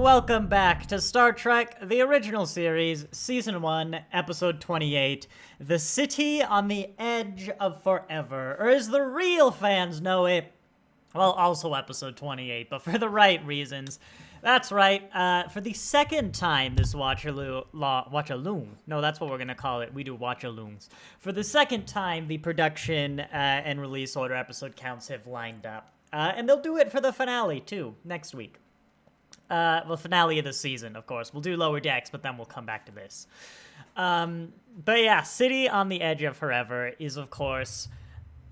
welcome back to Star Trek, the original series, Season 1, Episode 28, The City on the Edge of Forever, or as the real fans know it, well, also Episode 28, but for the right reasons. That's right, for the second time this Watch-a-loom, no, that's what we're gonna call it, we do Watch-a-looms. For the second time, the production and release order episode counts have lined up. And they'll do it for the finale, too, next week. Well, finale of the season, of course. We'll do Lower Decks, but then we'll come back to this. But yeah, City on the Edge of Forever is, of course,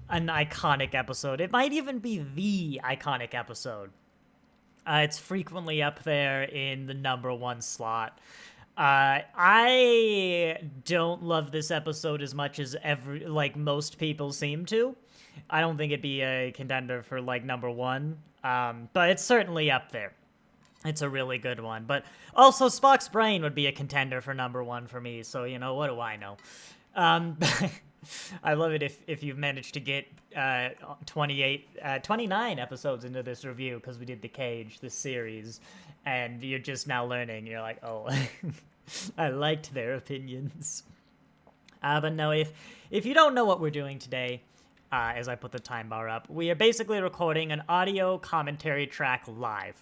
an iconic episode. It might even be the iconic episode. It's frequently up there in the #1 slot. I don't love this episode as much as most people seem to. I don't think it'd be a contender for, #1, but it's certainly up there. It's a really good one, but also Spock's brain would be a contender for #1 for me, so, you know, what do I know? I love it if you've managed to get 29 episodes into this review, because we did The Cage, this series, and you're just now learning, you're like, oh, I liked their opinions. But no, if you don't know what we're doing today, as I put the time bar up, we are basically recording an audio commentary track live.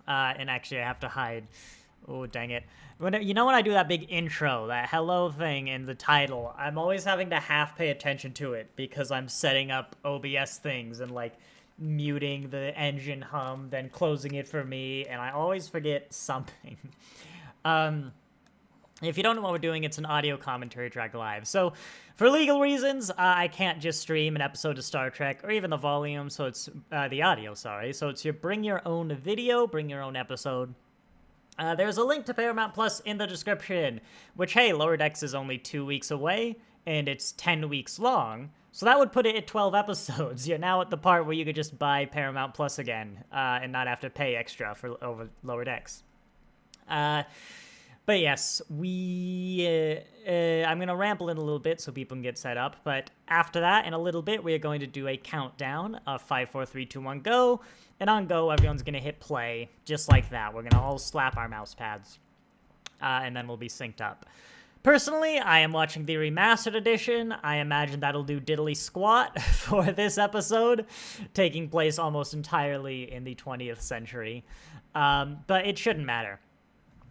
And actually, I have to hide. Oh, dang it. When I do that big intro, that hello thing in the title, I'm always having to half pay attention to it because I'm setting up OBS things and, muting the engine hum, then closing it for me, and I always forget something. If you don't know what we're doing, it's an audio commentary track live. So, for legal reasons, I can't just stream an episode of Star Trek, or even the volume, so it's, the audio, sorry. So it's your bring your own video, bring your own episode. There's a link to Paramount Plus in the description, which, hey, Lower Decks is only 2 weeks away, and it's 10 weeks long, so that would put it at 12 episodes. You're now at the part where you could just buy Paramount Plus again, and not have to pay extra for over Lower Decks. But yes, I'm going to ramble in a little bit so people can get set up, but after that, in a little bit, we are going to do a countdown of 5, 4, 3, 2, 1, go, and on go, everyone's going to hit play, just like that. We're going to all slap our mouse pads, and then we'll be synced up. Personally, I am watching the remastered edition. I imagine that'll do diddly squat for this episode, taking place almost entirely in the 20th century, but it shouldn't matter.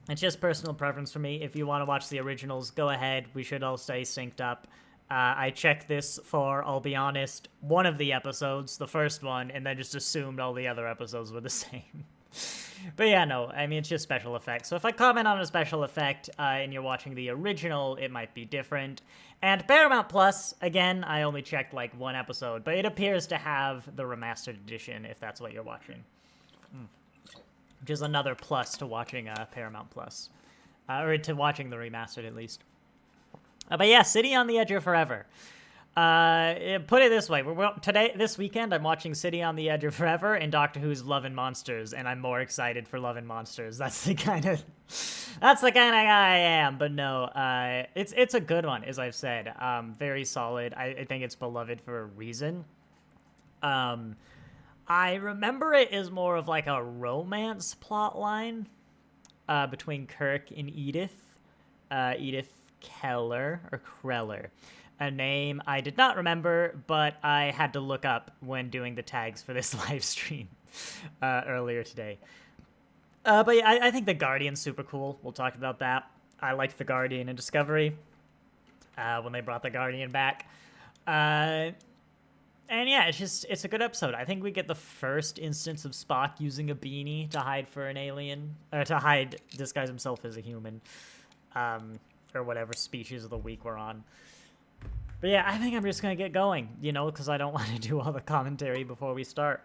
It's just personal preference for me. If you want to watch the originals, go ahead. We should all stay synced up. I checked this for, I'll be honest, one of the episodes, the first one, and then just assumed all the other episodes were the same. But yeah, no, I mean, it's just special effects. So if I comment on a special effect and you're watching the original, it might be different. And Paramount Plus, again, I only checked one episode, but it appears to have the remastered edition if that's what you're watching. Which is another plus to watching Paramount Plus. Or to watching the remastered, at least. But yeah, City on the Edge of Forever. Put it this way. This weekend, I'm watching City on the Edge of Forever and Doctor Who's Love and Monsters, and I'm more excited for Love and Monsters. That's the kind of guy I am. But no, it's a good one, as I've said. Very solid. I think it's beloved for a reason. I remember it as more of a romance plot line between Kirk and Edith. Edith Keller, or Kreller. A name I did not remember, but I had to look up when doing the tags for this live stream earlier today. But yeah, I think the Guardian's super cool. We'll talk about that. I liked the Guardian in Discovery when they brought the Guardian back. And yeah, it's a good episode. I think we get the first instance of Spock using a beanie to hide for an alien, or to disguise himself as a human, or whatever species of the week we're on. But yeah, I think I'm just going to get going, because I don't want to do all the commentary before we start.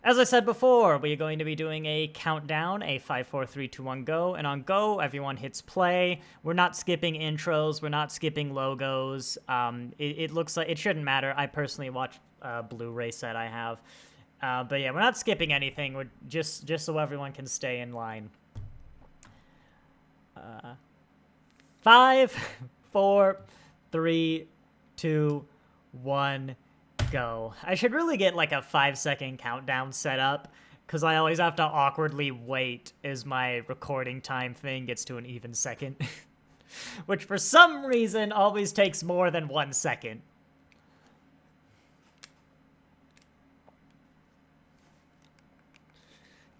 As I said before, we are going to be doing a countdown, a 5, 4, 3, 2, 1, go, and on go, everyone hits play. We're not skipping intros, we're not skipping logos. It looks like it shouldn't matter. I personally watch Blu-ray set I have. But yeah, we're not skipping anything. We're just so everyone can stay in line. 5, 4, 3, 2, 1, go. I should really get like a 5-second countdown set up, because I always have to awkwardly wait as my recording time thing gets to an even second. Which for some reason always takes more than 1 second.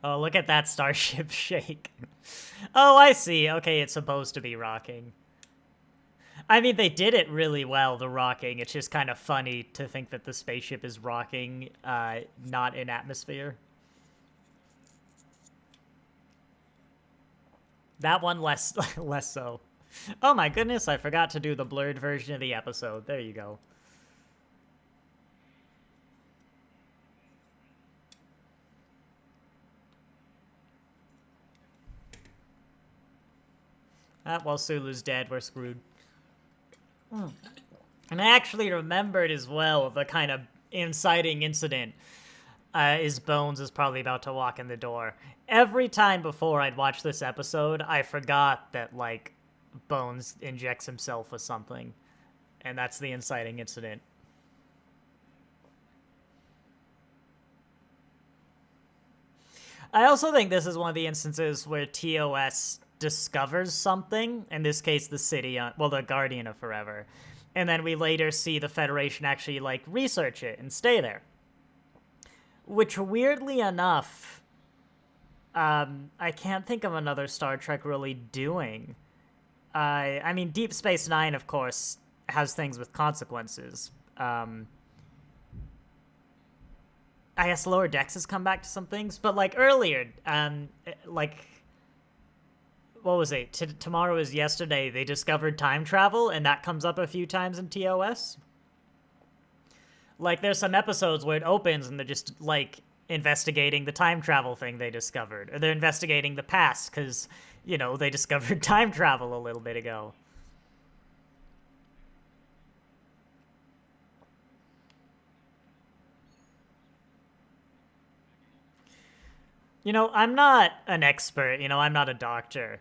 Oh, look at that starship shake. Oh, I see. Okay, it's supposed to be rocking. I mean, they did it really well, the rocking. It's just kind of funny to think that the spaceship is rocking, not in atmosphere. That one less so. Oh my goodness, I forgot to do the blurred version of the episode. There you go. Well, Sulu's dead. We're screwed. And I actually remembered as well the kind of inciting incident is Bones is probably about to walk in the door. Every time before I'd watch this episode, I forgot that, like, Bones injects himself with something. And that's the inciting incident. I also think this is one of the instances where TOS discovers something, in this case the city, well, the Guardian of Forever, and then we later see the Federation actually, like, research it and stay there. Which, weirdly enough, I can't think of another Star Trek really doing. I mean, Deep Space Nine, of course, has things with consequences. I guess Lower Decks has come back to some things, but, like, earlier, like, what was it? Tomorrow is Yesterday. They discovered time travel, and that comes up a few times in TOS. Like, there's some episodes where it opens and they're just, like, investigating the time travel thing they discovered. Or they're investigating the past because, you know, they discovered time travel a little bit ago. You know, I'm not an expert. You know, I'm not a doctor.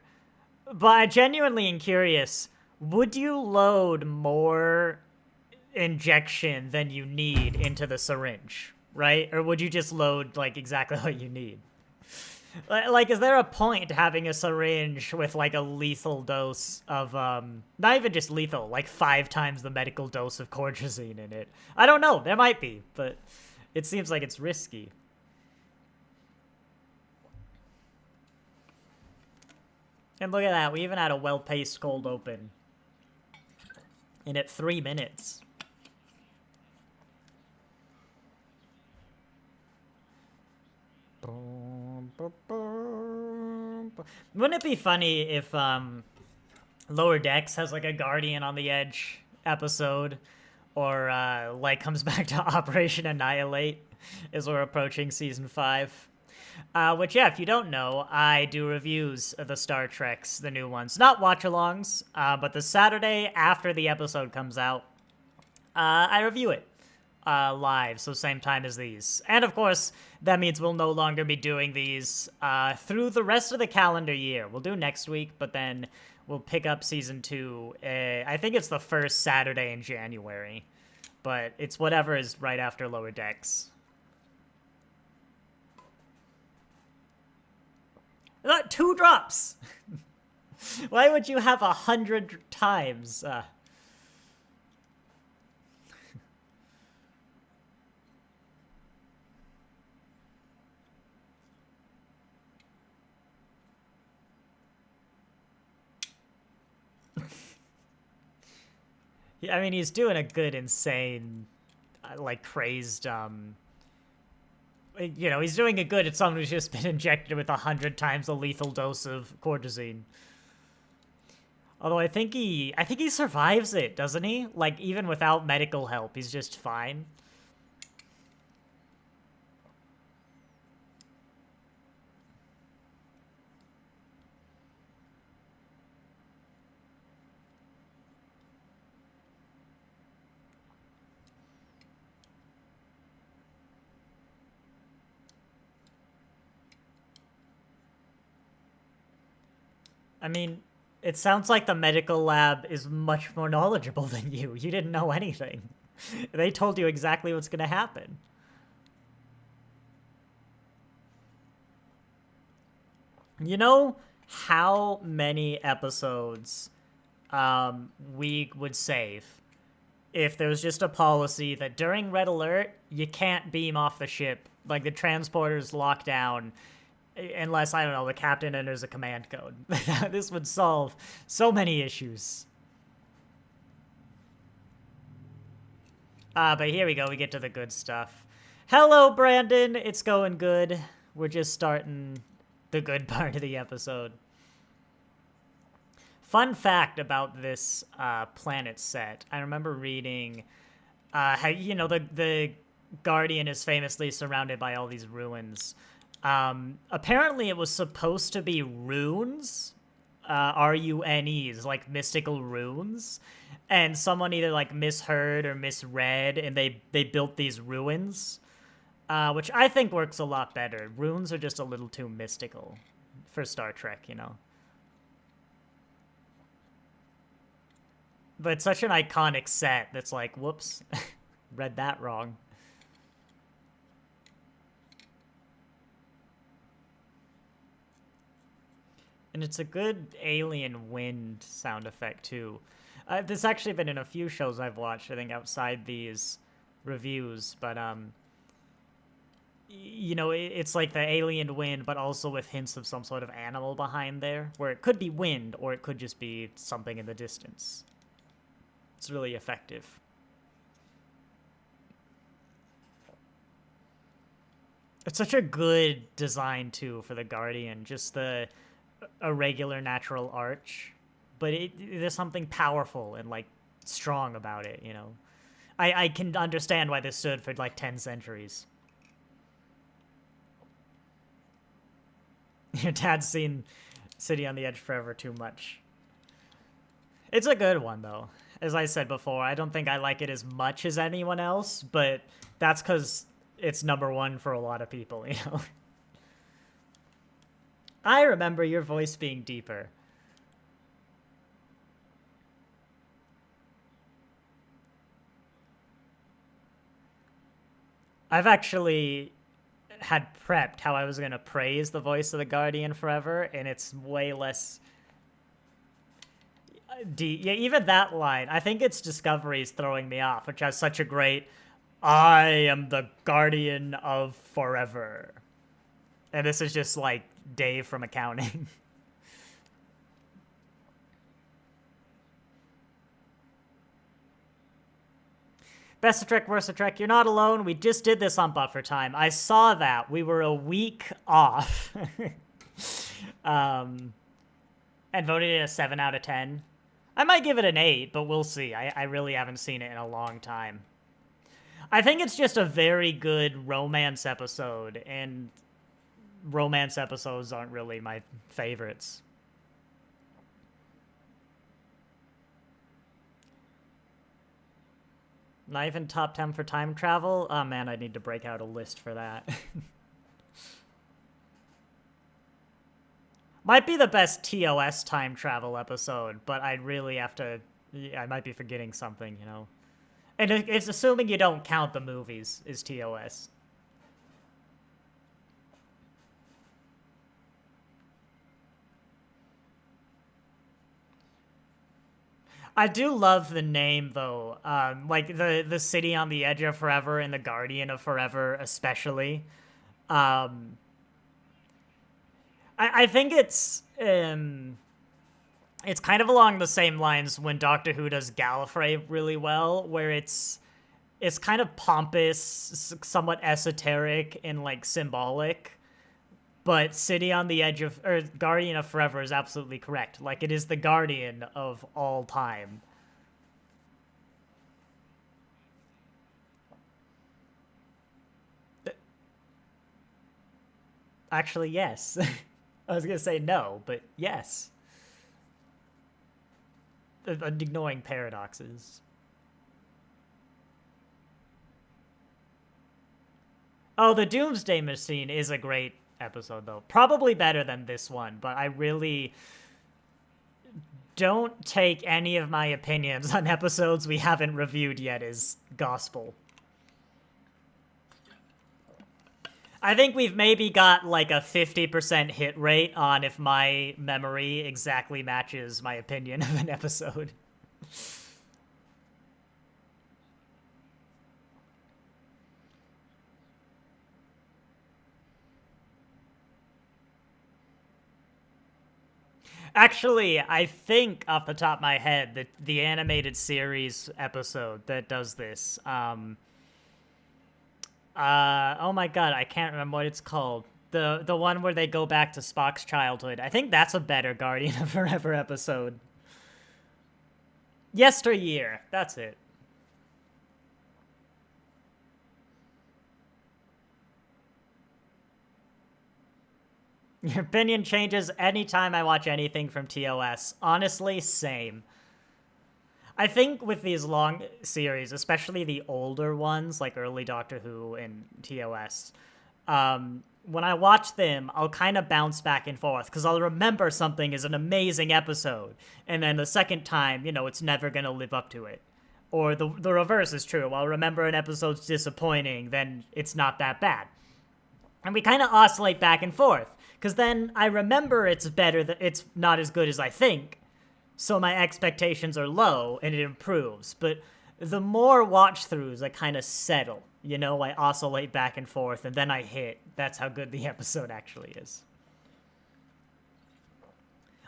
But I genuinely am curious, would you load more injection than you need into the syringe, right? Or would you just load, like, exactly what you need? Like, is there a point to having a syringe with, like, a lethal dose of, not even just lethal, like 5 times the medical dose of cortisone in it? I don't know, there might be, but it seems like it's risky. And look at that, we even had a well-paced cold open. And at 3 minutes. Wouldn't it be funny if Lower Decks has like a Guardian on the Edge episode, or like comes back to Operation Annihilate as we're approaching season 5? Which, yeah, if you don't know, I do reviews of the Star Treks, the new ones. Not watch-alongs, but the Saturday after the episode comes out, I review it live, so same time as these. And, of course, that means we'll no longer be doing these through the rest of the calendar year. We'll do next week, but then we'll pick up Season 2. I think it's the first Saturday in January, but it's whatever is right after Lower Decks. 2 drops! Why would you have 100 times? Yeah, I mean, he's doing a good, insane, like, crazed, you know, he's doing it good at someone who's just been injected with 100 times a lethal dose of cortisone. Although I think he survives it, doesn't he? Like, even without medical help, he's just fine. I mean, it sounds like the medical lab is much more knowledgeable than you. You didn't know anything. They told you exactly what's going to happen. You know how many episodes we would save if there was just a policy that during Red Alert, you can't beam off the ship. Like, the transporter's locked down unless, I don't know, the captain enters a command code. This would solve so many issues. But here we go. We get to the good stuff. Hello, Brandon. It's going good. We're just starting the good part of the episode. Fun fact about this planet set. I remember reading how, you know, the Guardian is famously surrounded by all these ruins. Apparently it was supposed to be runes, R-U-N-Es, like mystical runes. And someone either like misheard or misread, and they built these ruins, which I think works a lot better. Runes are just a little too mystical for Star Trek, you know? But it's such an iconic set that's like, whoops, read that wrong. And it's a good alien wind sound effect, too. This actually been in a few shows I've watched, I think, outside these reviews. But, you know, it's like the alien wind, but also with hints of some sort of animal behind there, where it could be wind, or it could just be something in the distance. It's really effective. It's such a good design, too, for the Guardian. Just the irregular natural arch. But there's something powerful and, like, strong about it, you know? I can understand why this stood for, like, 10 centuries. Your dad's seen City on the Edge forever too much. It's a good one, though. As I said before, I don't think I like it as much as anyone else, but that's because it's #1 for a lot of people, you know? I remember your voice being deeper. I've actually had prepped how I was going to praise the voice of the Guardian forever, and it's way less deep. Yeah, even that line, I think it's Discovery's throwing me off, which has such a great, I am the Guardian of forever. And this is just like Dave from accounting. Best of Trek, worst of Trek, you're not alone. We just did this on Buffer Time. I saw that. We were a week off. And voted it a 7 out of 10. I might give it an 8, but we'll see. I really haven't seen it in a long time. I think it's just a very good romance episode, and romance episodes aren't really my favorites. Not even top 10 for time travel? Oh man, I need to break out a list for that. Might be the best TOS time travel episode, but I'd really have to... I might be forgetting something, you know? And it's assuming you don't count the movies, is TOS. I do love the name, though. Like, the City on the Edge of Forever and the Guardian of Forever, especially. I think it's kind of along the same lines when Doctor Who does Gallifrey really well, where it's kind of pompous, somewhat esoteric, and, like, symbolic. But City on the Edge of... or Guardian of Forever is absolutely correct. Like, it is the Guardian of all time. Actually, yes. I was going to say no, but yes. Ignoring paradoxes. Oh, the Doomsday Machine is a great episode, though. Probably better than this one, but I really don't take any of my opinions on episodes we haven't reviewed yet as gospel. I think we've maybe got like a 50% hit rate on if my memory exactly matches my opinion of an episode. Actually, I think off the top of my head that the animated series episode that does this, oh my god, I can't remember what it's called. The one where they go back to Spock's childhood. I think that's a better Guardian of Forever episode. Yesteryear, that's it. Your opinion changes anytime I watch anything from TOS. Honestly, same. I think with these long series, especially the older ones, like early Doctor Who and TOS, when I watch them, I'll kind of bounce back and forth because I'll remember something is an amazing episode, and then the second time, it's never going to live up to it. Or the reverse is true. I'll remember an episode's disappointing, then it's not that bad. And we kind of oscillate back and forth because then I remember it's better, that it's not as good as I think, so my expectations are low and it improves. But the more watch throughs, I kind of settle. I oscillate back and forth and then I hit. That's how good the episode actually is.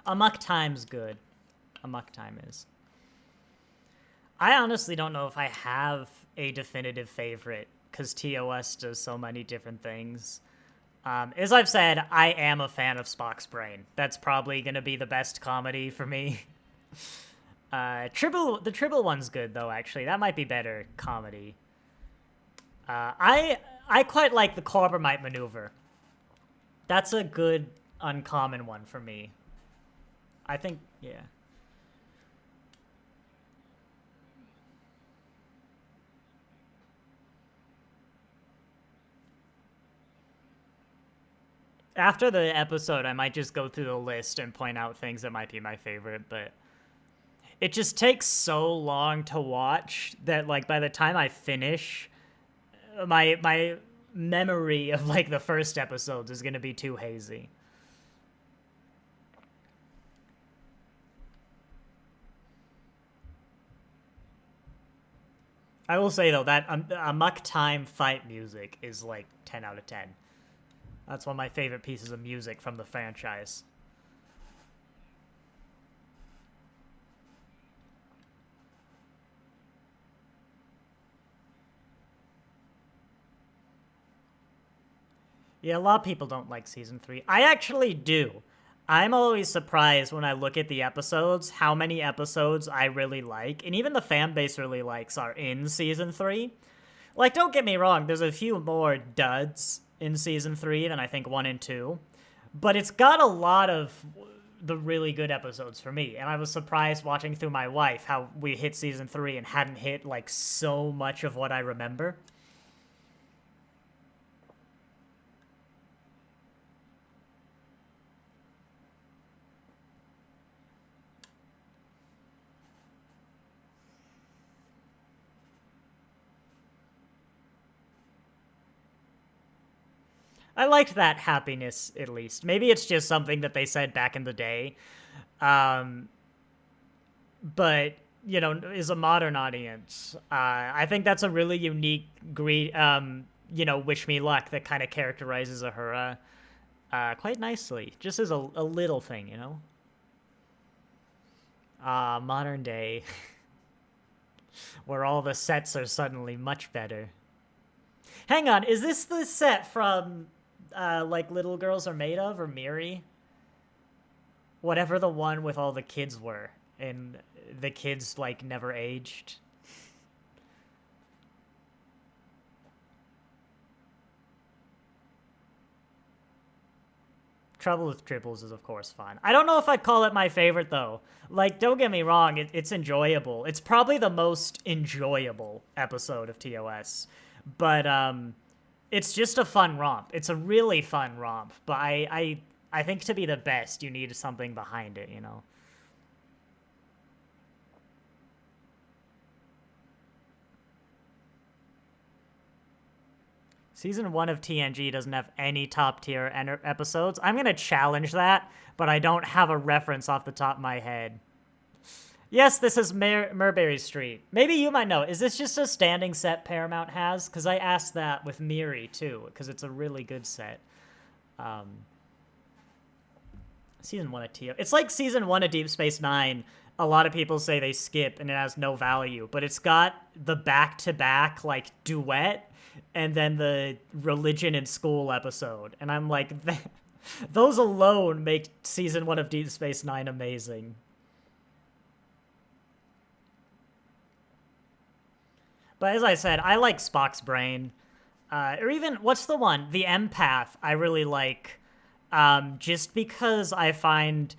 Amok Time's good. Amok Time is. I honestly don't know if I have a definitive favorite because TOS does so many different things. As I've said, I am a fan of Spock's Brain. That's probably going to be the best comedy for me. The Tribble one's good, though, actually. That might be better comedy. I quite like the Corbomite maneuver. That's a good, uncommon one for me. I think, yeah. After the episode, I might just go through the list and point out things that might be my favorite, but it just takes so long to watch that, like, by the time I finish, my memory of, like, the first episodes is going to be too hazy. I will say, though, that Amok Time fight music is, like, 10 out of 10. That's one of my favorite pieces of music from the franchise. Yeah, a lot of people don't like season 3. I actually do. I'm always surprised when I look at the episodes how many episodes I really like, and even the fan base really likes, are in season 3. Like, don't get me wrong, there's a few more duds in season 3 than I think 1 and 2, but it's got a lot of the really good episodes for me, and I was surprised watching through my wife how we hit season 3 and hadn't hit, like, so much of what I remember. I liked that happiness, at least. Maybe it's just something that they said back in the day. Um, but, is a modern audience. I think that's a really unique, wish me luck that kind of characterizes Ahura quite nicely. Just as a little thing. Modern day, where all the sets are suddenly much better. Hang on, is this the set from like Little Girls Are Made Of, or Miri? Whatever the one with all the kids were, and the kids, like, never aged. Trouble with Triples is, of course, fun. I don't know if I'd call it my favorite, though. Like, don't get me wrong, it's enjoyable. It's probably the most enjoyable episode of TOS. But, it's just a fun romp. It's a really fun romp, but I think to be the best, you need something behind it. Season 1 of TNG doesn't have any top-tier episodes. I'm going to challenge that, but I don't have a reference off the top of my head. Yes, this is Murberry Street. Maybe you might know. Is this just a standing set Paramount has? Because I asked that with Miri, too, because it's a really good set. Season 1 of TO. It's like Season 1 of Deep Space Nine. A lot of people say they skip and it has no value, but it's got the back-to-back, like, duet, and then the religion in school episode. And I'm like, those alone make Season 1 of Deep Space Nine amazing. But as I said, I like Spock's brain. Or even, what's the one? The Empath, I really like. Just because I find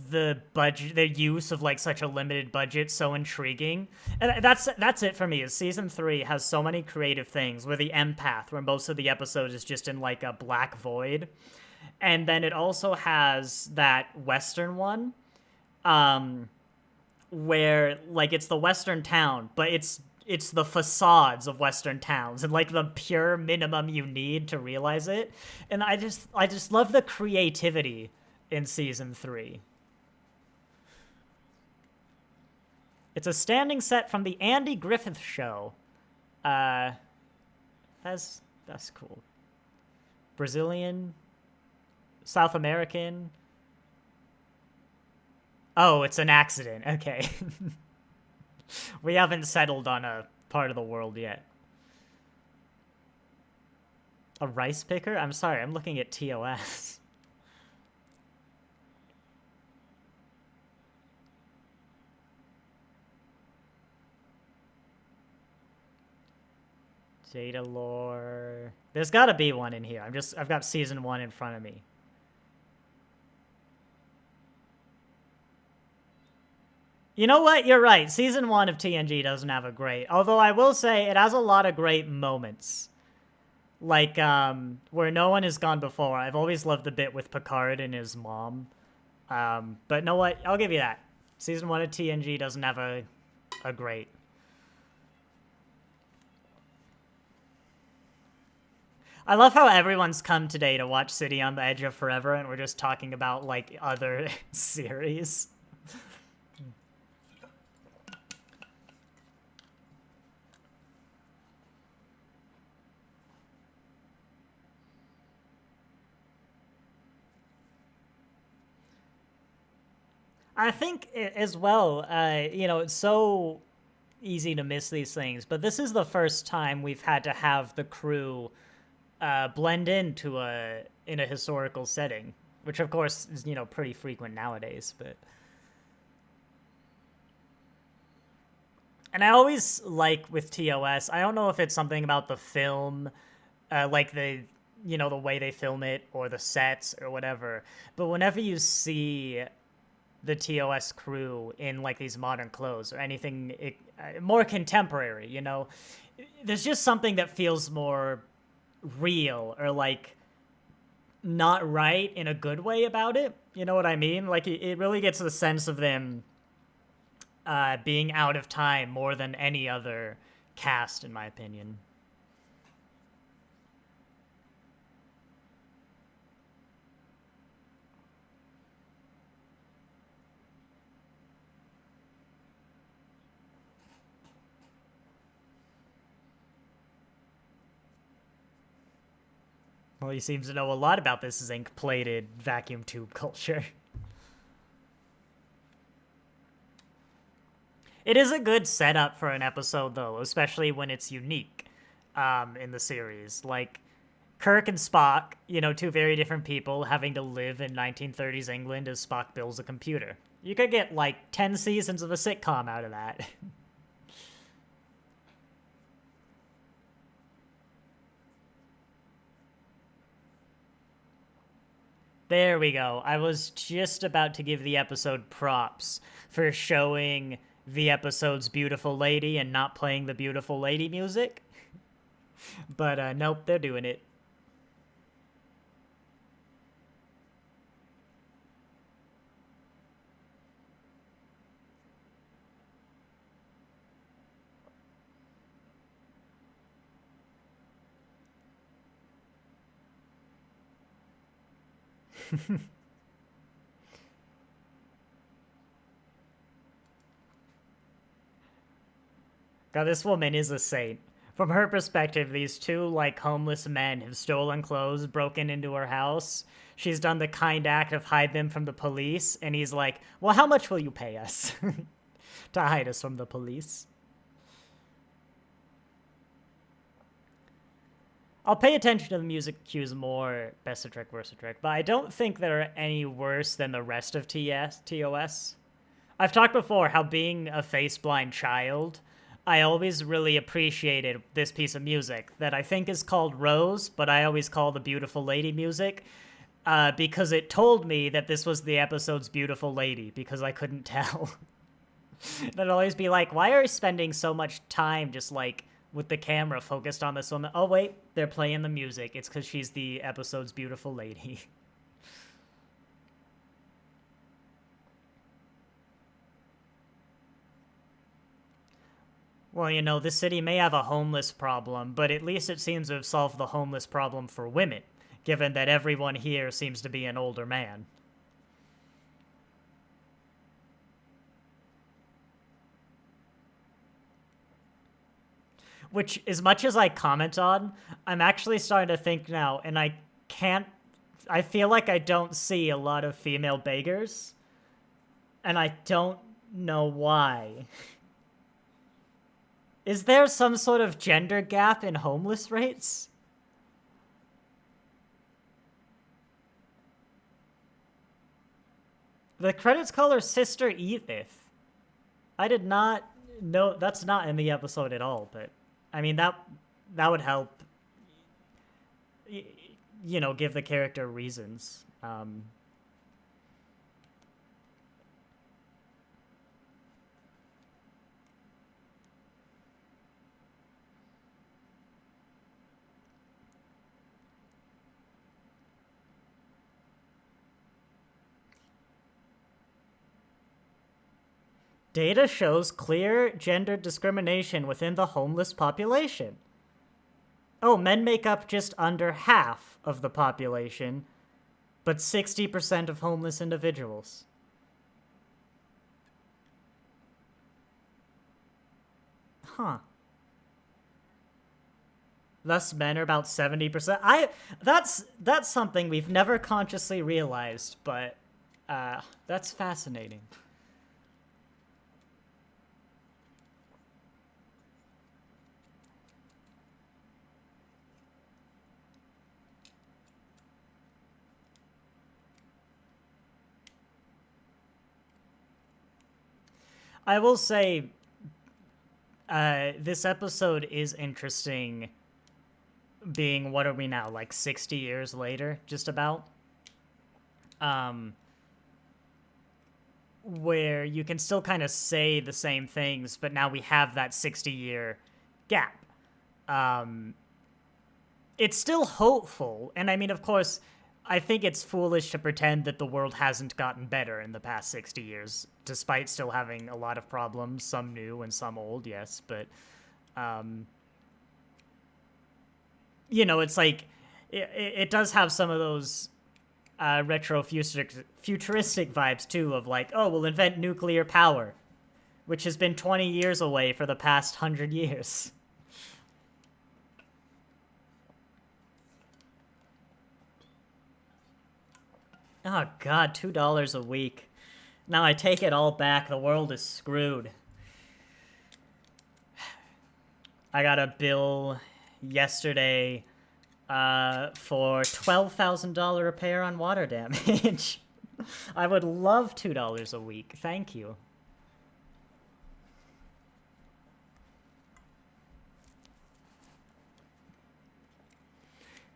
the use of like such a limited budget so intriguing. And that's it for me. Is Season 3 has so many creative things, where the Empath, where most of the episode is just in like a black void. And then it also has that Western one, where like it's the Western town, but it's the facades of Western towns and like the pure minimum you need to realize it. And I just love the creativity in Season 3. It's a standing set from the Andy Griffith Show. That's cool. Brazilian, South American. Oh, it's an accident. Okay. We haven't settled on a part of the world yet. A rice picker? I'm sorry, I'm looking at TOS. Data lore. There's gotta be one in here. I've got Season 1 in front of me. You know what? You're right. Season 1 of TNG doesn't have a great. Although I will say it has a lot of great moments. Like, where no one has gone before. I've always loved the bit with Picard and his mom. But know what? I'll give you that. Season 1 of TNG doesn't have a great. I love how everyone's come today to watch City on the Edge of Forever, and we're just talking about, like, other series. I think as well, it's so easy to miss these things, but this is the first time we've had to have the crew blend into in a historical setting, which of course is, pretty frequent nowadays, but. And I always like with TOS, I don't know if it's something about the film, like the way they film it or the sets or whatever, but whenever you see the TOS crew in like these modern clothes or anything more contemporary, there's just something that feels more real or like not right in a good way about it. You know what I mean? Like it really gets the sense of them being out of time more than any other cast, in my opinion. Well, he seems to know a lot about this zinc-plated vacuum tube culture. It is a good setup for an episode, though, especially when it's unique in the series. Like, Kirk and Spock, two very different people having to live in 1930s England as Spock builds a computer. You could get, like, 10 seasons of a sitcom out of that. There we go. I was just about to give the episode props for showing the episode's beautiful lady and not playing the beautiful lady music. But nope, they're doing it. God, this woman is a saint. From her perspective, these two, like, homeless men have stolen clothes, broken into her house. She's done the kind act of hide them from the police, and he's like, well, how much will you pay us to hide us from the police? I'll pay attention to the music cues more, Bessatrick, Versatrick, but I don't think they're any worse than the rest of TOS. I've talked before how being a face-blind child, I always really appreciated this piece of music that I think is called Rose, but I always call the Beautiful Lady music, because it told me that this was the episode's Beautiful Lady, because I couldn't tell. And I'd always be like, why are you spending so much time just, like, with the camera focused on this woman? Oh, wait, they're playing the music. It's because she's the episode's Beautiful Lady. Well, you know, this city may have a homeless problem, but at least it seems to have solved the homeless problem for women, given that everyone here seems to be an older man. Which, as much as I comment on, I'm actually starting to think now, and I feel like I don't see a lot of female beggars, and I don't know why. Is there some sort of gender gap in homeless rates? The credits call her Sister Edith. I did not know, that's not in the episode at all, but I mean, that would help, you know, give the character reasons. Data shows clear gender discrimination within the homeless population. Oh, men make up just under half of the population, but 60% of homeless individuals. Huh. Thus, men are about 70%. That's something we've never consciously realized, but that's fascinating. I will say, this episode is interesting, being, what are we now, like 60 years later, just about? Where you can still kind of say the same things, but now we have that 60-year gap. It's still hopeful, and I mean, of course, I think it's foolish to pretend that the world hasn't gotten better in the past 60 years, despite still having a lot of problems, some new and some old, yes, but, you know, it's like, it does have some of those retro futuristic vibes, too, of like, oh, we'll invent nuclear power, which has been 20 years away for the past 100 years. Oh, God, $2 a week. Now I take it all back. The world is screwed. I got a bill yesterday for $12,000 repair on water damage. I would love $2 a week. Thank you.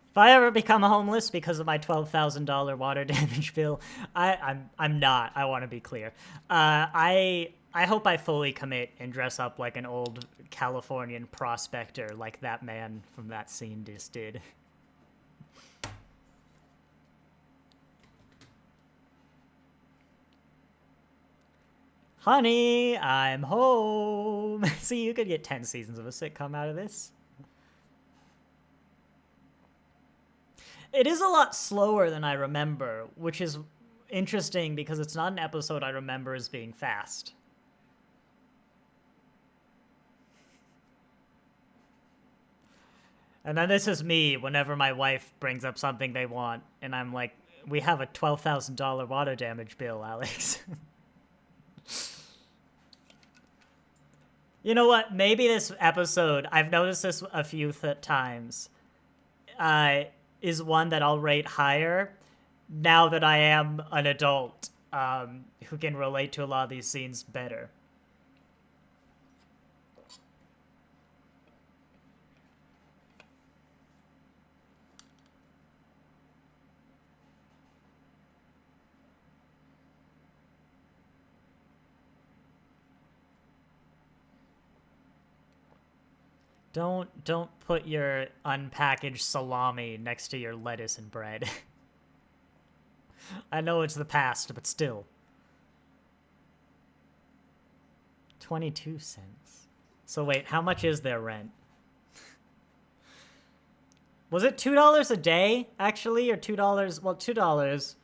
If I ever become homeless because of my $12,000 water damage bill, I'm not. I want to be clear. I hope I fully commit and dress up like an old Californian prospector, like that man from that scene just did. Honey, I'm home. See, you could get 10 seasons of a sitcom out of this. It is a lot slower than I remember, which is interesting because it's not an episode I remember as being fast. And then this is me whenever my wife brings up something they want, and I'm like, we have a $12,000 water damage bill, Alex. You know what? Maybe this episode, I've noticed this a few times, is one that I'll rate higher now that I am an adult who can relate to a lot of these scenes better. Don't put your unpackaged salami next to your lettuce and bread. I know it's the past, but still. 22 cents. So wait, how much is their rent? Was it $2 a day, actually, or $2? Well, $2.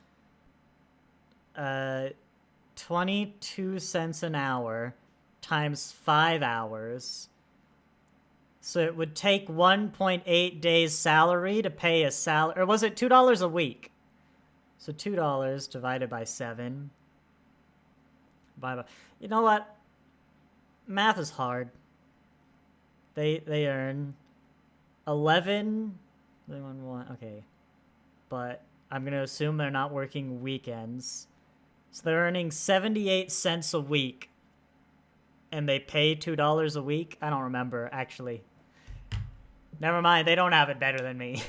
22 cents an hour times 5 hours. So it would take 1.8 days salary to pay a salary, or was it $2 a week? So $2 divided by 7. You know what? Math is hard. They earn 11. Okay, but I'm gonna assume they're not working weekends. So they're earning 78 cents a week, and they pay $2 a week. I don't remember actually. Never mind, they don't have it better than me.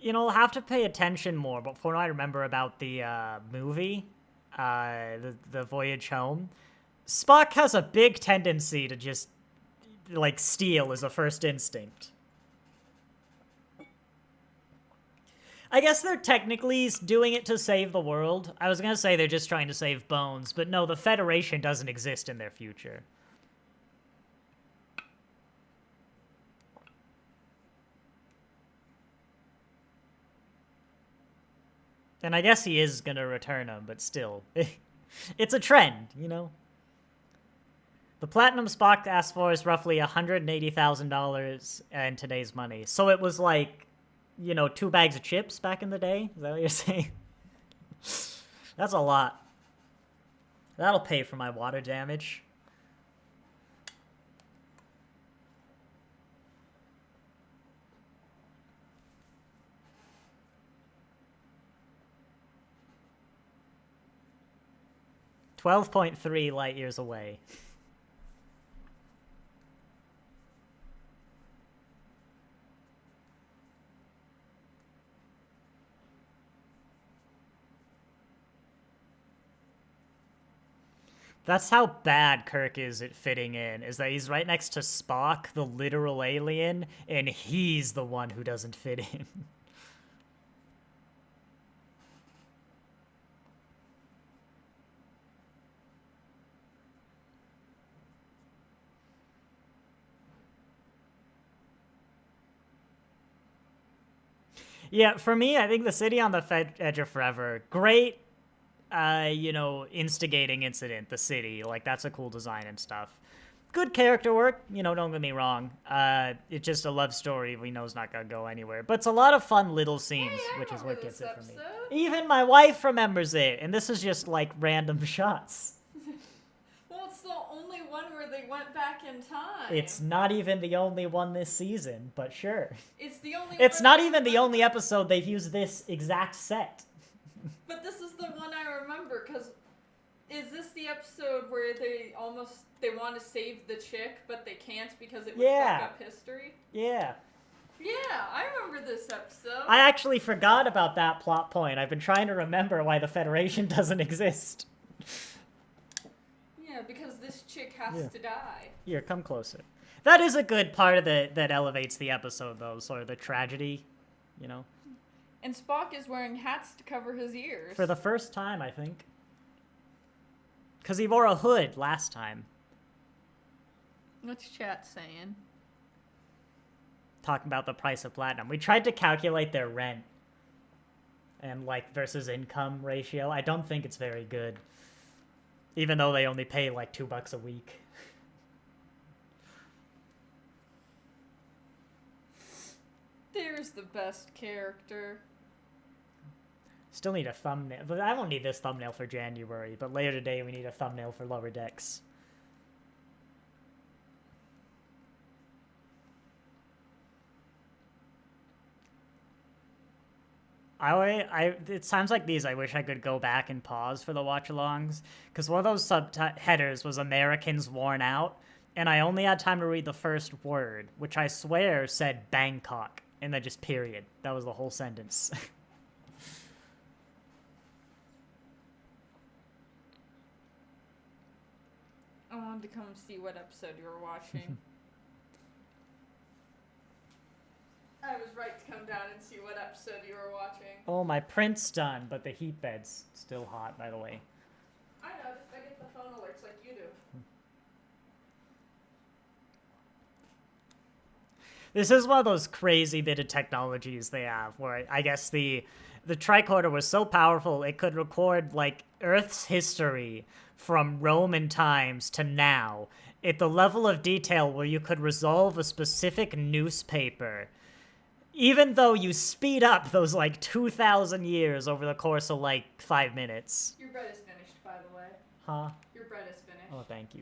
You know, I'll have to pay attention more before I remember about the movie, the Voyage Home. Spock has a big tendency to just, like, steal as a first instinct. I guess they're technically doing it to save the world. I was gonna say they're just trying to save Bones, but no, the Federation doesn't exist in their future. And I guess he is gonna return them, but still. It's a trend, you know? The platinum Spock asked for is roughly $180,000 in today's money. So it was like, you know, 2 bags of chips back in the day? Is that what you're saying? That's a lot. That'll pay for my water damage. .3 light years away. That's how bad Kirk is at fitting in, is that he's right next to Spock, the literal alien, and he's the one who doesn't fit in. Yeah, for me, I think the City on the Edge of Forever, great, you know, instigating incident, the city. Like, that's a cool design and stuff. Good character work, you know, don't get me wrong. It's just a love story we know is not gonna go anywhere. But it's a lot of fun little scenes, which is what gets it for me. Even my wife remembers it, and this is just, like, random shots. Well, it's the only one where they went back in time. It's not even the only one this season, but sure. It's the only It's not even the only episode they've used this exact set. But this is the one I remember, because is this the episode where they want to save the chick, but they can't because it would fuck up history? Yeah. Yeah, I remember this episode. I actually forgot about that plot point. I've been trying to remember why the Federation doesn't exist. Yeah, because this chick has to die. Here, come closer. That is a good part of that elevates the episode, though, sort of the tragedy, you know? And Spock is wearing hats to cover his ears. For the first time, I think. Because he wore a hood last time. What's chat saying? Talking about the price of platinum. We tried to calculate their rent and, like, versus income ratio. I don't think it's very good. Even though they only pay, like, $2 a week. There's the best character. Still need a thumbnail. But I won't need this thumbnail for January, but later today we need a thumbnail for Lower Decks. It sounds like these I wish I could go back and pause for the watch-alongs, because one of those subheaders was Americans Worn Out, and I only had time to read the first word, which I swear said Bangkok, and then just period. That was the whole sentence. I wanted to come see what episode you were watching. I was right to come down and see what episode you were watching. Oh, my print's done, but the heat bed's still hot, by the way. I noticed. I get the phone alerts like you do. This is one of those crazy bit of technologies they have, where I guess the tricorder was so powerful it could record, like, Earth's history from Roman times to now at the level of detail where you could resolve a specific newspaper, even though you speed up those, like, 2,000 years over the course of, like, 5 minutes. Your bread is finished, by the way. Huh? Your bread is finished. Oh, thank you.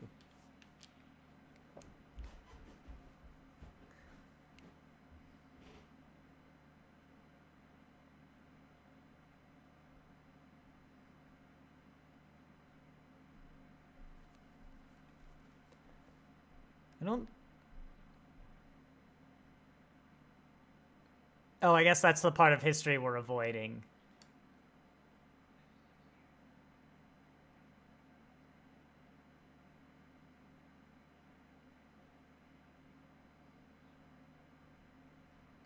I don't... Oh, I guess that's the part of history we're avoiding.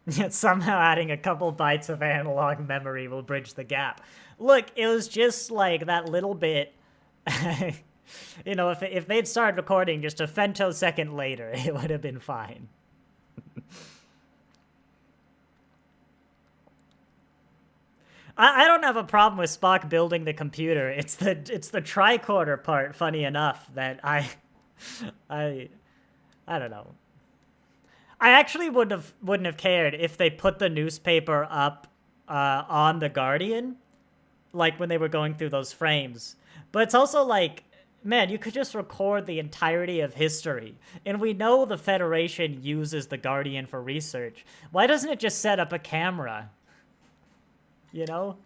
Yet somehow adding a couple bytes of analog memory will bridge the gap. Look, it was just like that little bit... You know, if they'd started recording just a femtosecond later, it would have been fine. I don't have a problem with Spock building the computer. It's the tricorder part, funny enough, that I don't know. I actually wouldn't have cared if they put the newspaper up on the Guardian, like when they were going through those frames. But it's also like, man, you could just record the entirety of history. And we know the Federation uses the Guardian for research. Why doesn't it just set up a camera? You know?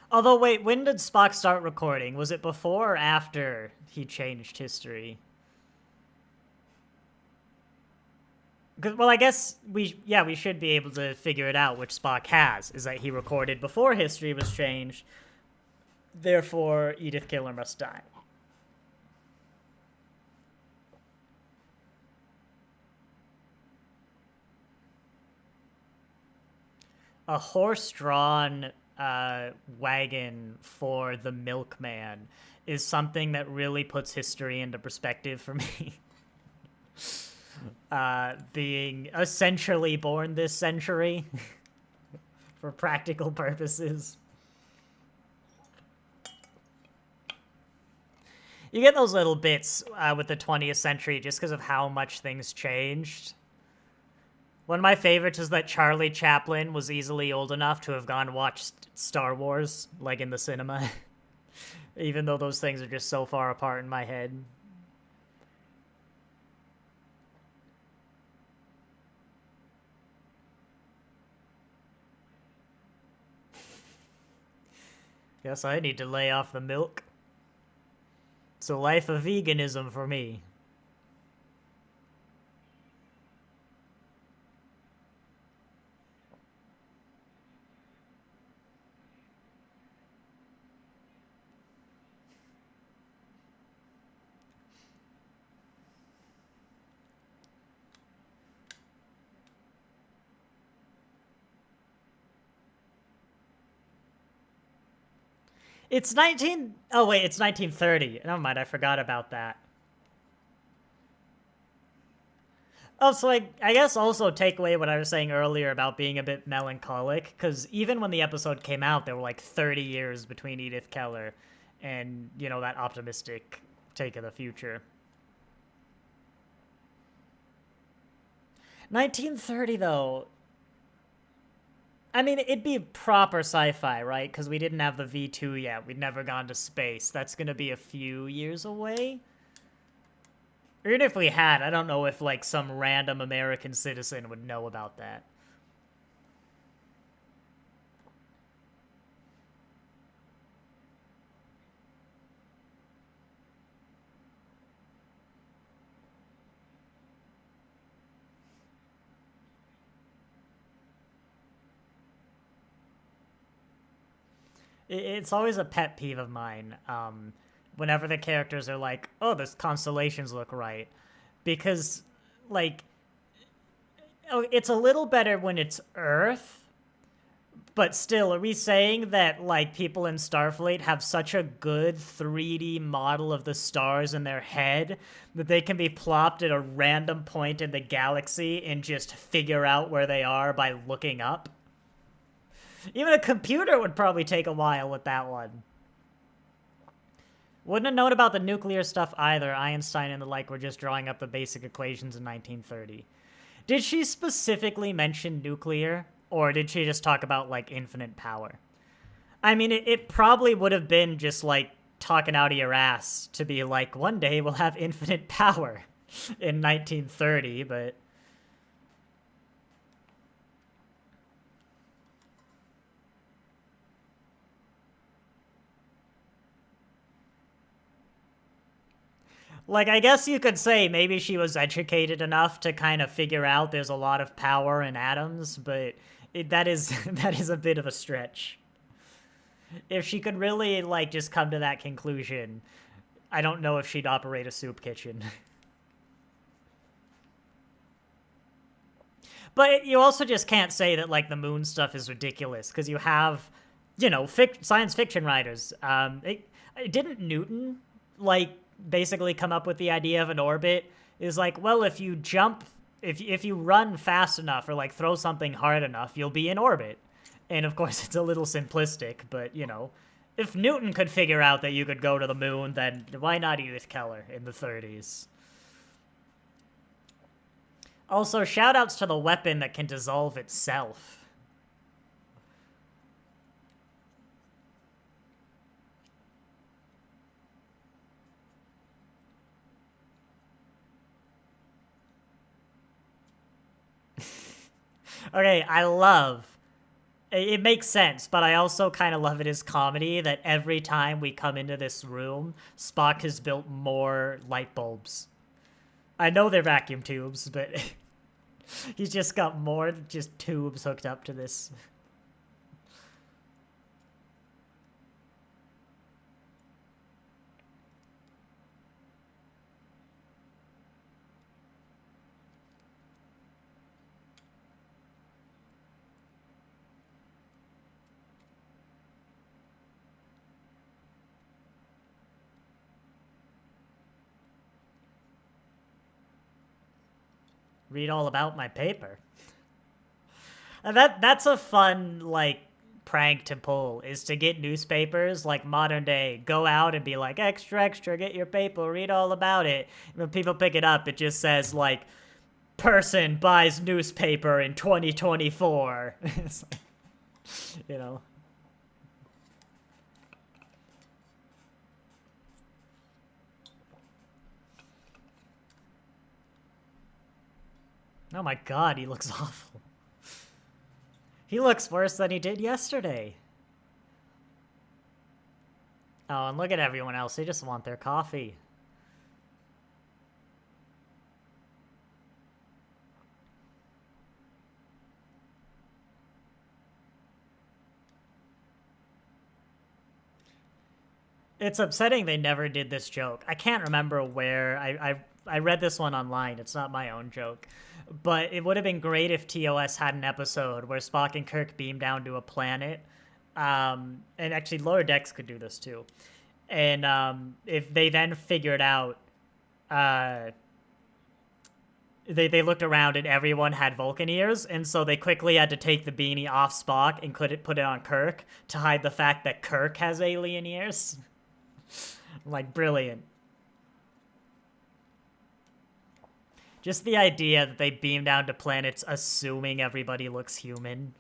Although, wait, when did Spock start recording? Was it before or after he changed history? Well, I guess we should be able to figure it out, which Spock has, is that he recorded before history was changed. Therefore, Edith Killer must die. A horse-drawn wagon for the milkman is something that really puts history into perspective for me. Being essentially born this century for practical purposes. You get those little bits with the 20th century just because of how much things changed. One of my favorites is that Charlie Chaplin was easily old enough to have gone and watched Star Wars, like in the cinema. Even though those things are just so far apart in my head. Guess I need to lay off the milk. It's a life of veganism for me. It's 19... Oh, wait, it's 1930. Never mind, I forgot about that. Oh, so I guess also take away what I was saying earlier about being a bit melancholic, because even when the episode came out, there were like 30 years between Edith Keller and, you know, that optimistic take of the future. 1930, though... I mean, it'd be proper sci-fi, right? Because we didn't have the V2 yet. We'd never gone to space. That's going to be a few years away. Or even if we had, I don't know if, like, some random American citizen would know about that. It's always a pet peeve of mine, whenever the characters are like, oh, the constellations look right. Because, like, oh, it's a little better when it's Earth, but still, are we saying that, like, people in Starfleet have such a good 3D model of the stars in their head that they can be plopped at a random point in the galaxy and just figure out where they are by looking up? Even a computer would probably take a while with that one. Wouldn't have known about the nuclear stuff either. Einstein and the like were just drawing up the basic equations in 1930. Did she specifically mention nuclear? Or did she just talk about, like, infinite power? I mean, it probably would have been just, like, talking out of your ass to be like, one day we'll have infinite power in 1930, but... Like, I guess you could say maybe she was educated enough to kind of figure out there's a lot of power in atoms, but that is that is a bit of a stretch. If she could really, like, just come to that conclusion, I don't know if she'd operate a soup kitchen. But you also just can't say that, like, the moon stuff is ridiculous, because you have, you know, science fiction writers. Didn't Newton, like, basically come up with the idea of an orbit? Is like, well, if you jump, if you run fast enough or, like, throw something hard enough, you'll be in orbit. And of course it's a little simplistic, but, you know, if Newton could figure out that you could go to the moon, then why not Edith Keller in the 30s? Also, shoutouts to the weapon that can dissolve itself. Okay, I love... It makes sense, but I also kind of love it as comedy that every time we come into this room, Spock has built more light bulbs. I know they're vacuum tubes, but he's just got more just tubes hooked up to this. Read all about my paper. And that's a fun, like, prank to pull, is to get newspapers, like modern day, go out and be like, extra, extra, get your paper, read all about it. And when people pick it up, it just says, like, person buys newspaper in 2024. It's like, you know. Oh my god, he looks awful. He looks worse than he did yesterday. Oh, and look at everyone else. They just want their coffee. It's upsetting they never did this joke. I can't remember where. I read this one online. It's not my own joke. But it would have been great if TOS had an episode where Spock and Kirk beam down to a planet and actually lower decks could do this too. And if they then figured out, they looked around and everyone had Vulcan ears, and so they quickly had to take the beanie off Spock and put it on Kirk to hide the fact that Kirk has alien ears. Like, brilliant. Just the idea that they beam down to planets assuming everybody looks human.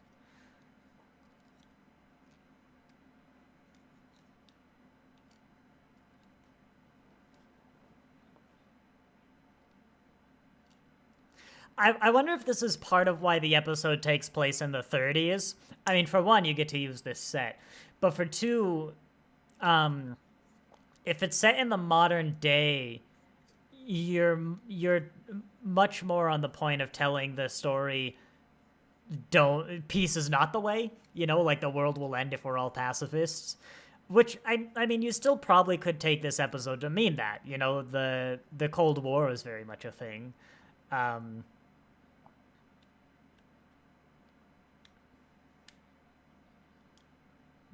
I wonder if this is part of why the episode takes place in the 30s. I mean, for one, you get to use this set. But for two, if it's set in the modern day, you're much more on the point of telling the story, peace is not the way, you know, like the world will end if we're all pacifists. Which, I mean, you still probably could take this episode to mean that, you know, the Cold War is very much a thing.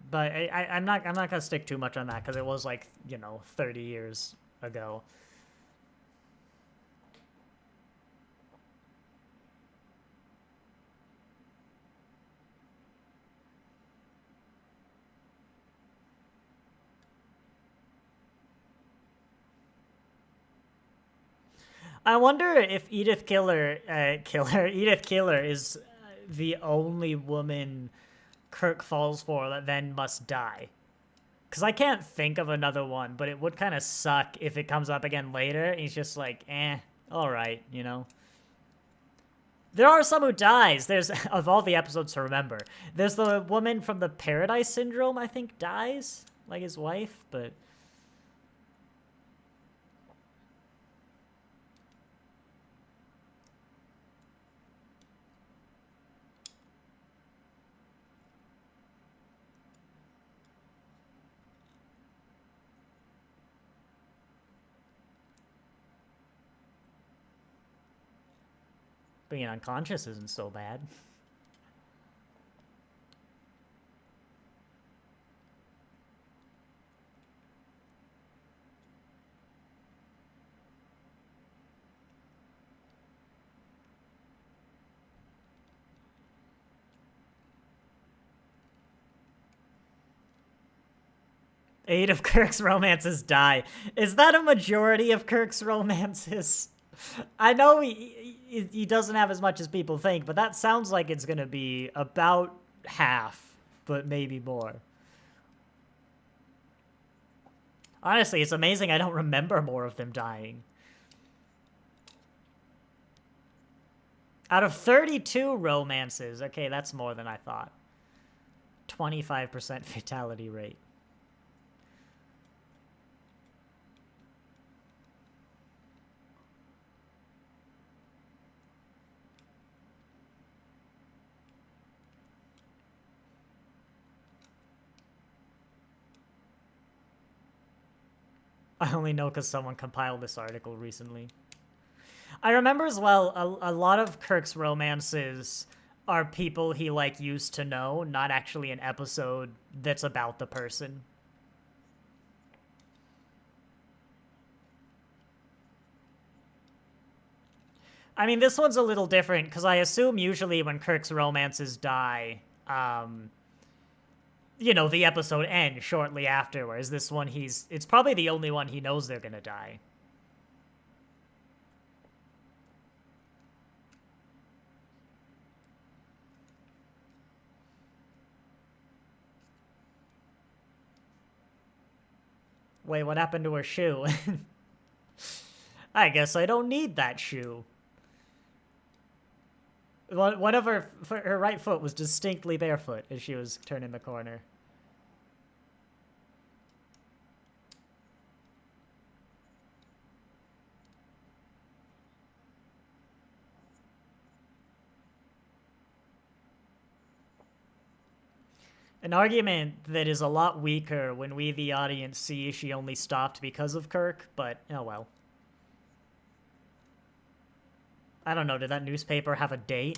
But I'm not gonna stick too much on that because it was like, you know, 30 years ago. I wonder if Edith Keeler is the only woman Kirk falls for that then must die. Because I can't think of another one, but it would kind of suck if it comes up again later. And he's just like, alright, you know. There are some who dies. There's, of all the episodes to remember, there's the woman from the Paradise Syndrome, I think, dies. Like his wife, but... being unconscious isn't so bad. Eight of Kirk's romances die. Is that a majority of Kirk's romances? I know he doesn't have as much as people think, but that sounds like it's going to be about half, but maybe more. Honestly, it's amazing I don't remember more of them dying. Out of 32 romances, okay, that's more than I thought. 25% fatality rate. I only know because someone compiled this article recently. I remember as well, a lot of Kirk's romances are people he, like, used to know, not actually an episode that's about the person. I mean, this one's a little different, because I assume usually when Kirk's romances die, you know, the episode ends shortly afterwards. This one, it's probably the only one he knows they're gonna die. Wait, what happened to her shoe? I guess I don't need that shoe. One of her right foot was distinctly barefoot as she was turning the corner. An argument that is a lot weaker when we, the audience, see she only stopped because of Kirk, but oh well. I don't know, did that newspaper have a date?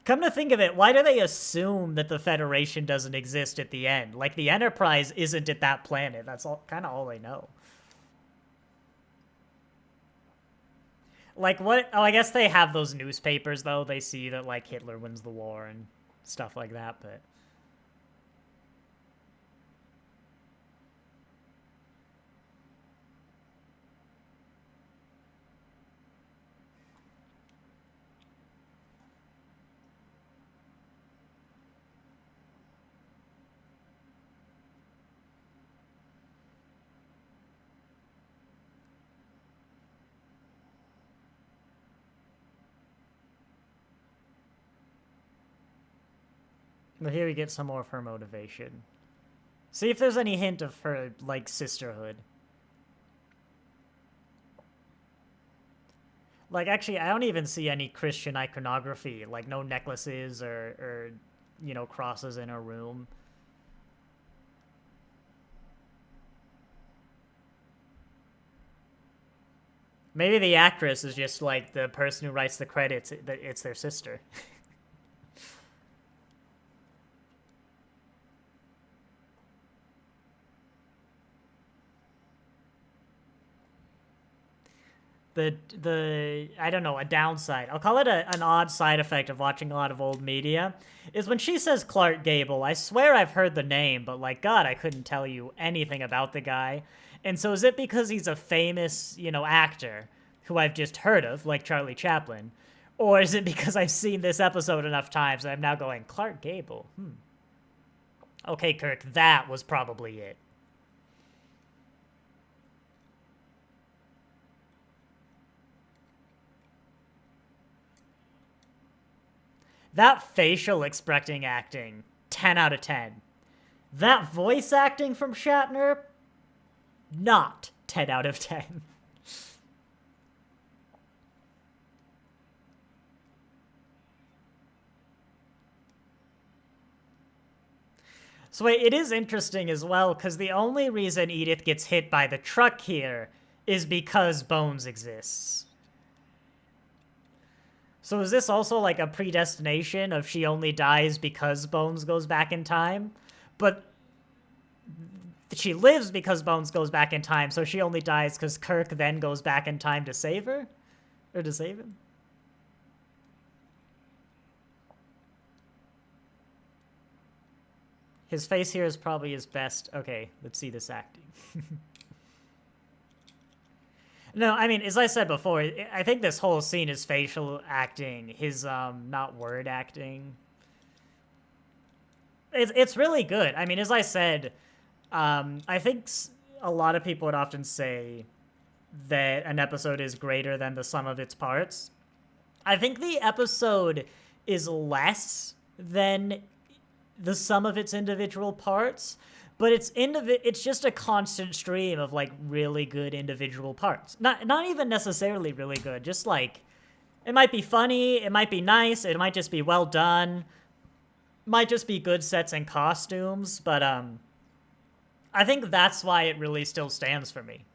Come to think of it, why do they assume that the Federation doesn't exist at the end? Like, the Enterprise isn't at that planet. That's all kind of all they know. Like, what? Oh, I guess they have those newspapers, though. They see that, like, Hitler wins the war and stuff like that, but... But here we get some more of her motivation. See if there's any hint of her, like, sisterhood. Like, actually, I don't even see any Christian iconography. Like, no necklaces or you know, crosses in her room. Maybe the actress is just, like, the person who writes the credits. It's their sister. I don't know, a downside, I'll call it an odd side effect of watching a lot of old media, is when she says Clark Gable, I swear I've heard the name, but like, God, I couldn't tell you anything about the guy. And so is it because he's a famous, you know, actor who I've just heard of, like Charlie Chaplin? Or is it because I've seen this episode enough times and I'm now going, Clark Gable? Okay, Kirk, that was probably it. That facial expressing acting, 10 out of 10. That voice acting from Shatner, not 10 out of 10. So wait, it is interesting as well, because the only reason Edith gets hit by the truck here is because Bones exists. So is this also like a predestination of she only dies because Bones goes back in time? But she lives because Bones goes back in time, so she only dies because Kirk then goes back in time to save her? Or to save him? His face here is probably his best. Okay, let's see this acting. No, I mean, as I said before, I think this whole scene is facial acting, his, not word acting. It's really good. I mean, as I said, I think a lot of people would often say that an episode is greater than the sum of its parts. I think the episode is less than the sum of its individual parts, but it's just a constant stream of like really good individual parts. Not even necessarily really good, just like it might be funny, it might be nice, it might just be well done, might just be good sets and costumes, but I think that's why it really still stands for me.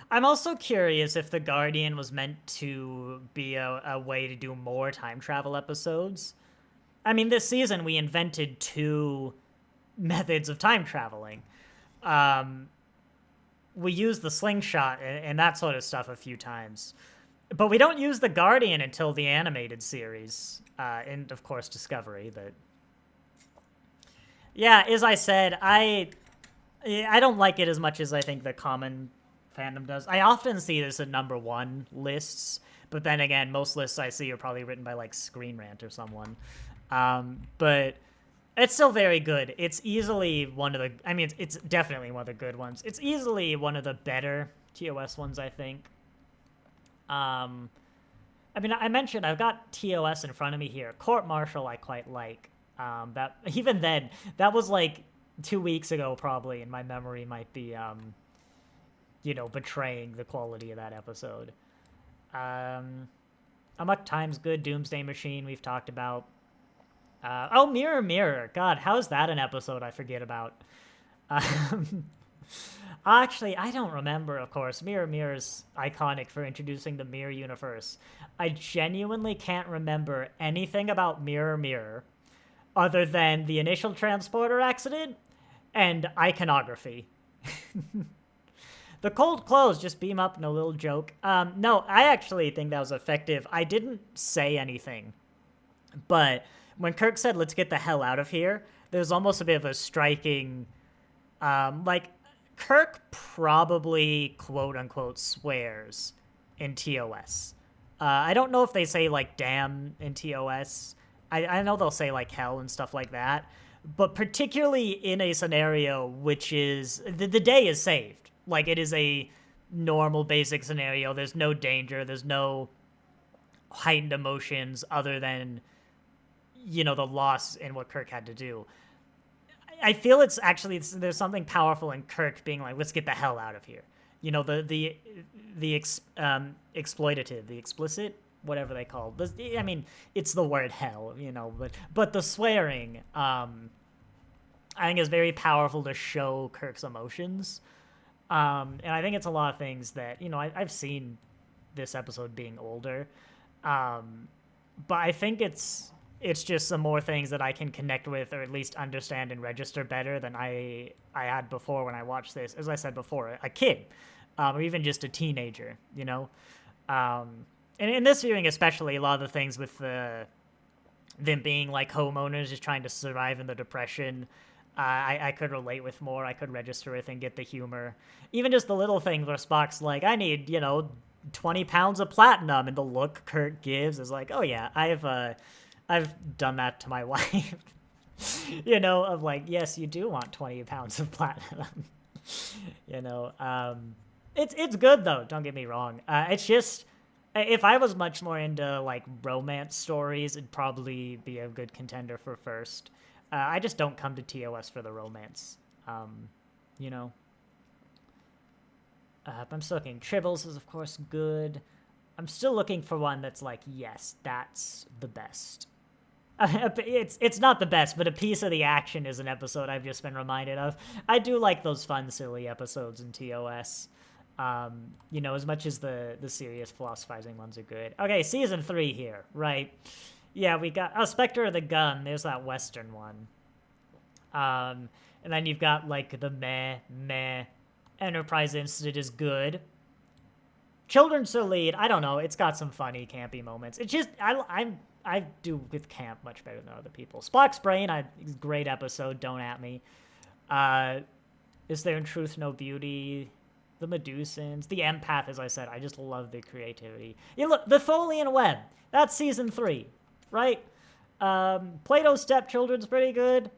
I'm also curious if The Guardian was meant to be a way to do more time travel episodes. I mean, this season we invented 2 methods of time traveling. We used the slingshot and that sort of stuff a few times. But we don't use the Guardian until the animated series. And, of course, Discovery. But yeah, as I said, I don't like it as much as I think the common fandom does. I often see this at #1 lists. But then again, most lists I see are probably written by, like, Screen Rant or someone. But it's still very good. It's easily one of the... I mean, it's definitely one of the good ones. It's easily one of the better TOS ones, I think. I mean, I mentioned I've got TOS in front of me here. Court Martial I quite like. That even then, that was like 2 weeks ago probably, and my memory might be, you know, betraying the quality of that episode. Amok Time's good. Doomsday Machine we've talked about. Oh, Mirror Mirror. God, how is that an episode I forget about? Actually, I don't remember, of course. Mirror Mirror's iconic for introducing the Mirror universe. I genuinely can't remember anything about Mirror Mirror other than the initial transporter accident and iconography. The cold clothes just beam up in a little joke. No, I actually think that was effective. I didn't say anything, but when Kirk said, let's get the hell out of here, there's almost a bit of a striking, like, Kirk probably, quote-unquote, swears in TOS. I don't know if they say, like, damn in TOS. I know they'll say, like, hell and stuff like that. But particularly in a scenario which is... The day is saved. Like, it is a normal, basic scenario. There's no danger. There's no heightened emotions other than, you know, the loss in what Kirk had to do. I feel it's actually there's something powerful in Kirk being like, let's get the hell out of here. You know, the exploitative, the explicit, whatever they call it. I mean, it's the word hell, you know, but the swearing, I think is very powerful to show Kirk's emotions. And I think it's a lot of things that, you know, I've seen this episode being older. But I think it's just some more things that I can connect with or at least understand and register better than I had before when I watched this. As I said before, a kid, or even just a teenager, you know? And in this viewing especially, a lot of the things with them being like homeowners just trying to survive in the Depression, I could relate with more. I could register with and get the humor. Even just the little things where Spock's like, I need, you know, 20 pounds of platinum, and the look Kirk gives is like, oh yeah, I've done that to my wife. You know, of like, yes, you do want 20 pounds of platinum. You know, it's good though, don't get me wrong. It's just, if I was much more into like romance stories, it'd probably be a good contender for first. I just don't come to TOS for the romance. You know. I'm still looking. Tribbles is of course good. I'm still looking for one that's like, yes, that's the best. It's not the best, but a piece of the action is an episode I've just been reminded of. I do like those fun, silly episodes in TOS. You know, as much as the serious philosophizing ones are good. Okay, season 3 here, right? Yeah, we got Spectre of the Gun. There's that Western one. And then you've got like the meh. Enterprise Incident is good. Children's the lead. I don't know. It's got some funny, campy moments. It's just I do with camp much better than other people. Spock's Brain, great episode. Don't at me. Is There in Truth No Beauty? The Medusans, the Empath. As I said, I just love the creativity. Yeah, look, the Tholian Web. That's season 3, right? Plato's Stepchildren's pretty good.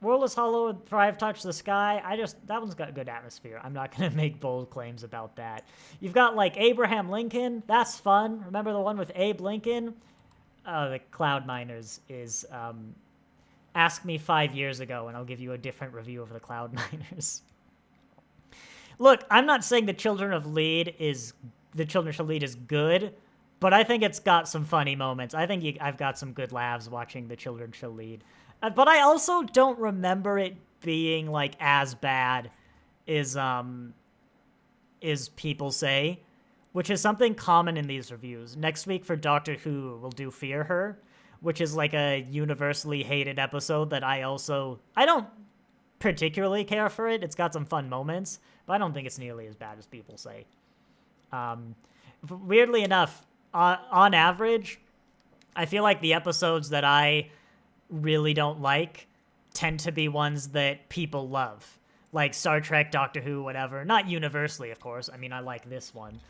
World is Hollow, Thrive Touch the Sky. That one's got good atmosphere. I'm not going to make bold claims about that. You've got, like, Abraham Lincoln. That's fun. Remember the one with Abe Lincoln? The Cloud Miners is, ask me 5 years ago and I'll give you a different review of the Cloud Miners. Look, I'm not saying the Children Shall Lead is good, but I think it's got some funny moments. I think I've got some good laughs watching the Children Shall Lead. But I also don't remember it being, like, as bad as people say, which is something common in these reviews. Next week for Doctor Who, we'll do Fear Her, which is, like, a universally hated episode that I don't particularly care for it. It's got some fun moments, but I don't think it's nearly as bad as people say. Weirdly enough, on average, I feel like the episodes that I really don't like tend to be ones that people love, like Star Trek, Doctor Who, whatever. Not universally, of course. I mean, I like this one,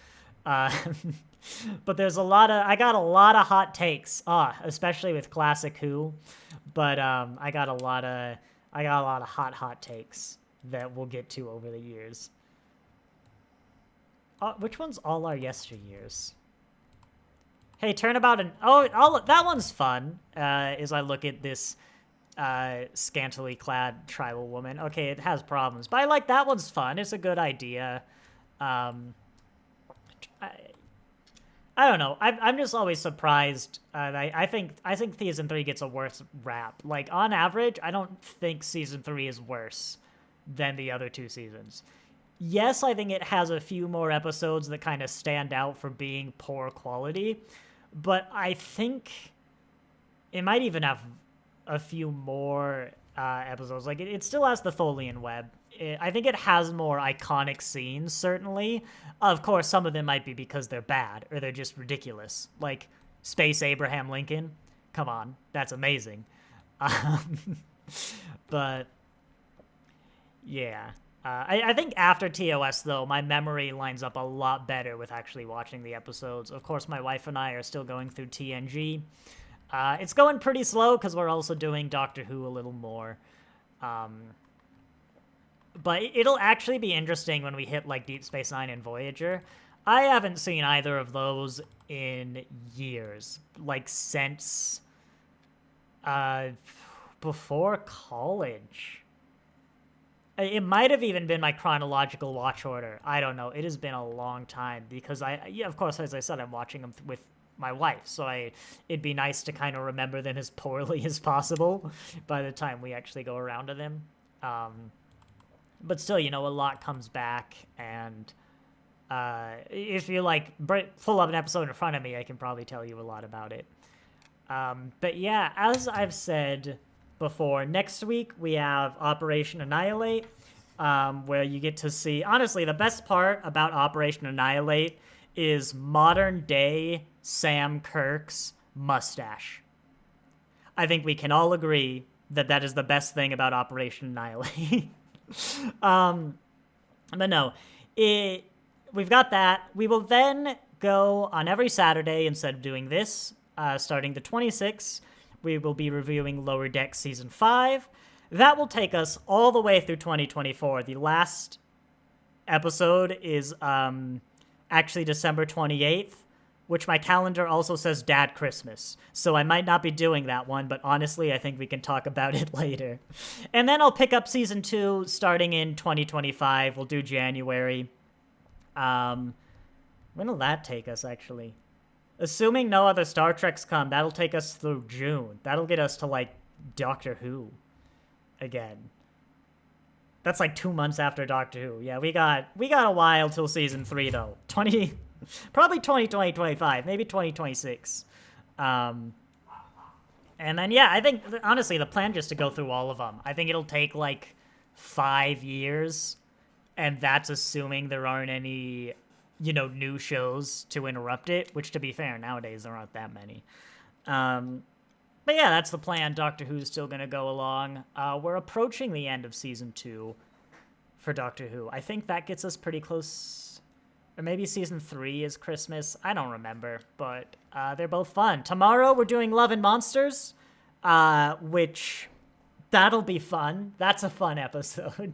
but there's I got a lot of hot takes, especially with classic Who. But I got a lot of hot takes that we'll get to over the years. Which one's All Our Yesteryears? Hey, Turnabout and... that one's fun, as I look at this scantily clad tribal woman. Okay, it has problems, but I like that one's fun. It's a good idea. I don't know. I'm just always surprised. I think Season 3 gets a worse rap. Like, on average, I don't think Season 3 is worse than the other 2 seasons. Yes, I think it has a few more episodes that kind of stand out for being poor quality, but I think it might even have a few more episodes. Like, it still has the Tholian web. I think it has more iconic scenes, certainly. Of course, some of them might be because they're bad, or they're just ridiculous. Like, Space Abraham Lincoln. Come on, that's amazing. But, yeah. I think after TOS, though, my memory lines up a lot better with actually watching the episodes. Of course, my wife and I are still going through TNG. It's going pretty slow because we're also doing Doctor Who a little more. But it'll actually be interesting when we hit, like, Deep Space Nine and Voyager. I haven't seen either of those in years. Like, since before college. It might have even been my chronological watch order. I don't know. It has been a long time because of course, as I said, I'm watching them with my wife, so it'd be nice to kind of remember them as poorly as possible by the time we actually go around to them. But still, a lot comes back, and if you pull up an episode in front of me, I can probably tell you a lot about it. But yeah, as I've said before, next week we have Operation Annihilate, where you get to see, honestly, the best part about Operation Annihilate is modern day Sam Kirk's mustache. I think we can all agree that is the best thing about Operation Annihilate. But no, we've got that. We will then go on every Saturday, instead of doing this, starting the 26th, we will be reviewing Lower Deck Season 5. That will take us all the way through 2024. The last episode is actually December 28th, which my calendar also says Dad Christmas. So I might not be doing that one, but honestly, I think we can talk about it later. And then I'll pick up Season 2 starting in 2025. We'll do January. When will that take us, actually? Assuming no other Star Treks come, that'll take us through June. That'll get us to, like, Doctor Who again. That's like 2 months after Doctor Who. Yeah, we got a while till Season 3, though. Probably 2025, maybe 2026. And then, yeah, I think, honestly, the plan just to go through all of them. I think it'll take, like, 5 years, and that's assuming there aren't any new shows to interrupt it, which, to be fair, nowadays there aren't that many. But yeah, that's the plan. Doctor Who's still going to go along. We're approaching the end of Season 2 for Doctor Who. I think that gets us pretty close. Or maybe Season 3 is Christmas. I don't remember, but they're both fun. Tomorrow we're doing Love and Monsters, which that'll be fun. That's a fun episode.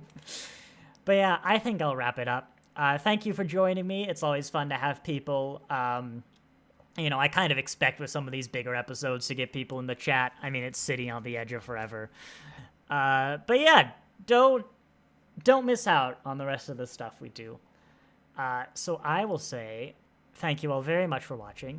But yeah, I think I'll wrap it up. Thank you for joining me. It's always fun to have people. I kind of expect with some of these bigger episodes to get people in the chat. I mean, it's sitting on the edge of forever. But yeah, don't miss out on the rest of the stuff we do. So I will say thank you all very much for watching.